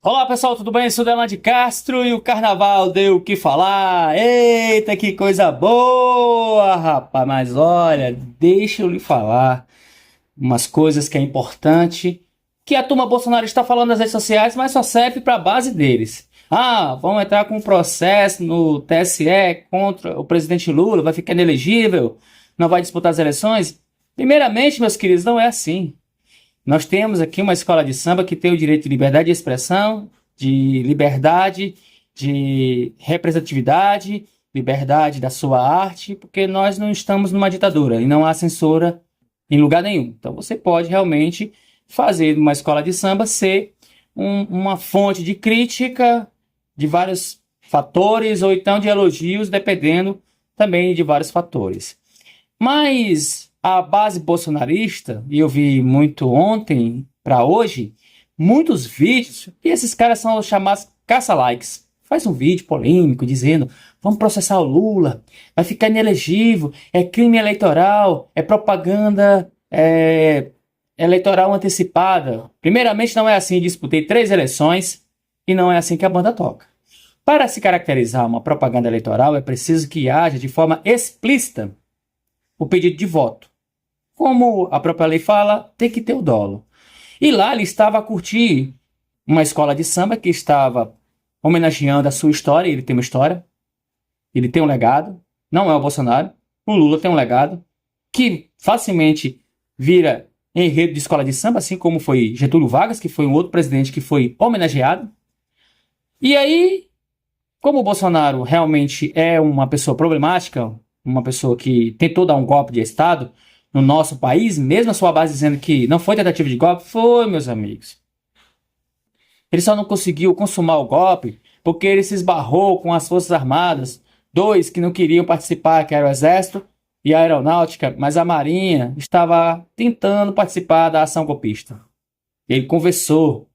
Olá pessoal, tudo bem? Eu sou Delano de Castro e o carnaval deu o que falar. Eita, que coisa boa, rapaz! Mas olha, deixa eu lhe falar umas coisas que é importante que a turma Bolsonaro está falando nas redes sociais, mas só serve para a base deles. Ah, vamos entrar com um processo no TSE contra o presidente Lula, vai ficar inelegível, não vai disputar as eleições. Primeiramente, meus queridos, não é assim. Nós temos aqui uma escola de samba que tem o direito de liberdade de expressão, de liberdade, de representatividade, liberdade da sua arte, porque nós não estamos numa ditadura e não há censura em lugar nenhum. Então você pode realmente fazer uma escola de samba ser uma fonte de crítica de vários fatores ou então de elogios, dependendo também de vários fatores. Mas a base bolsonarista, e eu vi muito ontem para hoje, muitos vídeos, e esses caras são os chamados caça-likes. Faz um vídeo polêmico dizendo: vamos processar o Lula, vai ficar inelegível, é crime eleitoral, é propaganda eleitoral antecipada. Primeiramente, não é assim. Disputei 3 eleições e não é assim que a banda toca. Para se caracterizar uma propaganda eleitoral, é preciso que haja de forma explícita o pedido de voto. Como a própria lei fala, tem que ter o dolo. E lá ele estava a curtir uma escola de samba que estava homenageando a sua história. Ele tem uma história, ele tem um legado, não é o Bolsonaro. O Lula tem um legado que facilmente vira enredo de escola de samba, assim como foi Getúlio Vargas, que foi um outro presidente que foi homenageado. E aí, como o Bolsonaro realmente é uma pessoa problemática, uma pessoa que tentou dar um golpe de Estado no nosso país, mesmo a sua base dizendo que não foi tentativa de golpe, foi, meus amigos. Ele só não conseguiu consumar o golpe porque ele se esbarrou com as Forças Armadas, 2 que não queriam participar, que era o Exército e a Aeronáutica, mas a Marinha estava tentando participar da ação golpista. Ele conversou,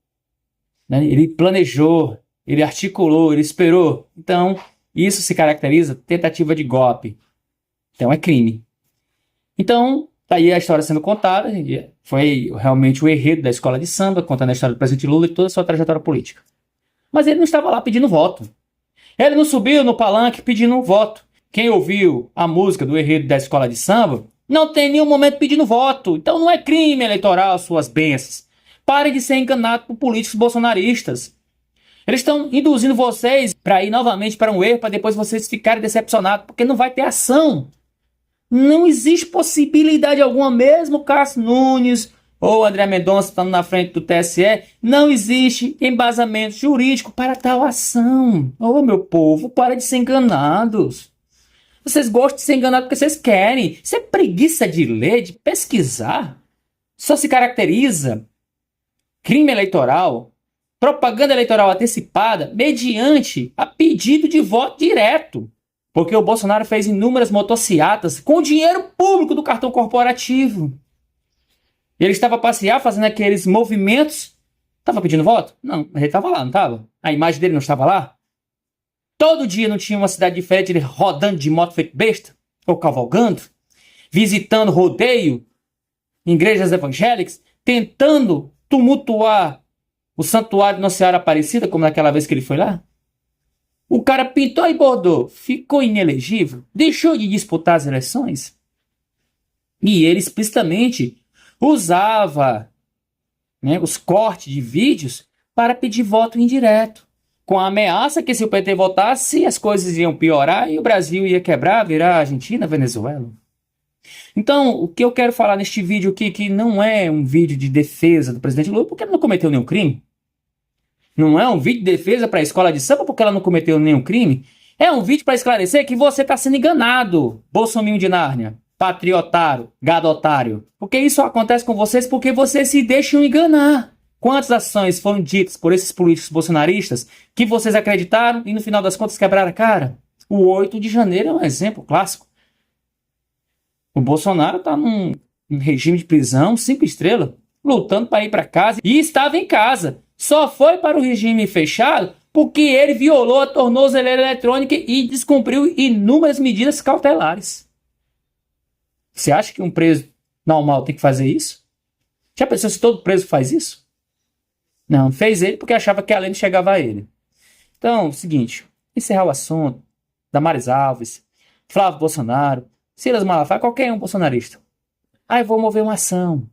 né? Ele planejou, ele articulou, ele esperou. Então, isso se caracteriza tentativa de golpe. Então é crime. Então, tá aí a história sendo contada. Foi realmente o enredo da escola de samba, contando a história do presidente Lula e toda a sua trajetória política. Mas ele não estava lá pedindo voto. Ele não subiu no palanque pedindo um voto. Quem ouviu a música do enredo da escola de samba não tem nenhum momento pedindo voto. Então não é crime eleitoral suas bênçãos. Pare de ser enganado por políticos bolsonaristas. Eles estão induzindo vocês para ir novamente para um erro, para depois vocês ficarem decepcionados, porque não vai ter ação. Não existe possibilidade alguma, mesmo Cássio Nunes ou André Mendonça estando na frente do TSE, não existe embasamento jurídico para tal ação. Ô, meu povo, para de ser enganados. Vocês gostam de ser enganados porque vocês querem. Isso é preguiça de ler, de pesquisar. Só se caracteriza crime eleitoral, propaganda eleitoral antecipada, mediante a pedido de voto direto. Porque o Bolsonaro fez inúmeras motociatas com dinheiro público do cartão corporativo. Ele estava a passear fazendo aqueles movimentos. Estava pedindo voto? Não, mas ele estava lá, não estava? A imagem dele não estava lá? Todo dia não tinha uma cidade diferente, ele rodando de moto feito besta? Ou cavalgando? Visitando rodeio? Igrejas evangélicas? Tentando tumultuar o santuário de Nossa Senhora Aparecida, como naquela vez que ele foi lá? O cara pintou e bordou, ficou inelegível, deixou de disputar as eleições. E ele explicitamente usava, né, os cortes de vídeos para pedir voto indireto, com a ameaça que se o PT votasse, as coisas iam piorar e o Brasil ia quebrar, virar Argentina, Venezuela. Então, o que eu quero falar neste vídeo aqui, que não é um vídeo de defesa do presidente Lula, porque ele não cometeu nenhum crime. Não é um vídeo de defesa para a escola de samba porque ela não cometeu nenhum crime. É um vídeo para esclarecer que você está sendo enganado, bolsominho de Nárnia, patriotário, gado otário. Porque isso acontece com vocês porque vocês se deixam enganar. Quantas ações foram ditas por esses políticos bolsonaristas que vocês acreditaram e no final das contas quebraram a cara? O 8 de janeiro é um exemplo clássico. O Bolsonaro está num regime de prisão 5 estrelas, lutando para ir para casa e estava em casa. Só foi para o regime fechado porque ele violou a tornozeleira eletrônica e descumpriu inúmeras medidas cautelares. Você acha que um preso normal tem que fazer isso? Já pensou se todo preso faz isso? Não, fez ele porque achava que a lei não chegava a ele. Então, seguinte, encerrar o assunto, Damares Alves, Flávio Bolsonaro, Silas Malafaia, qualquer um bolsonarista. Aí vou mover uma ação.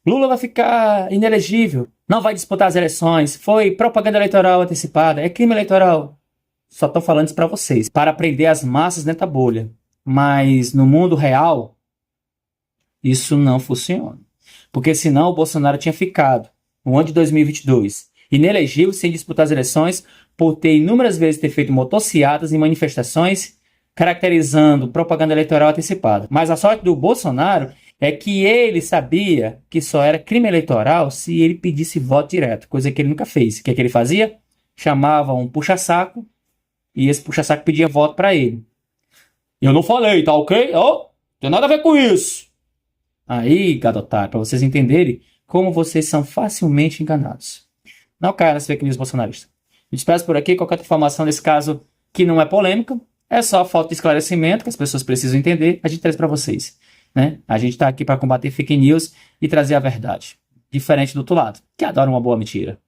Lula vai ficar inelegível, não vai disputar as eleições, foi propaganda eleitoral antecipada, é crime eleitoral. Só tô falando isso pra vocês, para prender as massas dentro da bolha. Mas no mundo real, isso não funciona. Porque senão o Bolsonaro tinha ficado, no ano de 2022, inelegível sem disputar as eleições, por ter inúmeras vezes ter feito motociatas e manifestações caracterizando propaganda eleitoral antecipada. Mas a sorte do Bolsonaro é que ele sabia que só era crime eleitoral se ele pedisse voto direto, coisa que ele nunca fez. O que é que ele fazia? Chamava um puxa-saco e esse puxa-saco pedia voto para ele. Eu não falei, tá ok? Oh, tem nada a ver com isso. Aí, gadotário, para vocês entenderem como vocês são facilmente enganados. Não caia nas fake news bolsonaristas. Me despeço por aqui. Qualquer informação desse caso que não é polêmica, é só falta de esclarecimento que as pessoas precisam entender, a gente traz para vocês. Né? A gente está aqui para combater fake news e trazer a verdade. Diferente do outro lado, que adora uma boa mentira.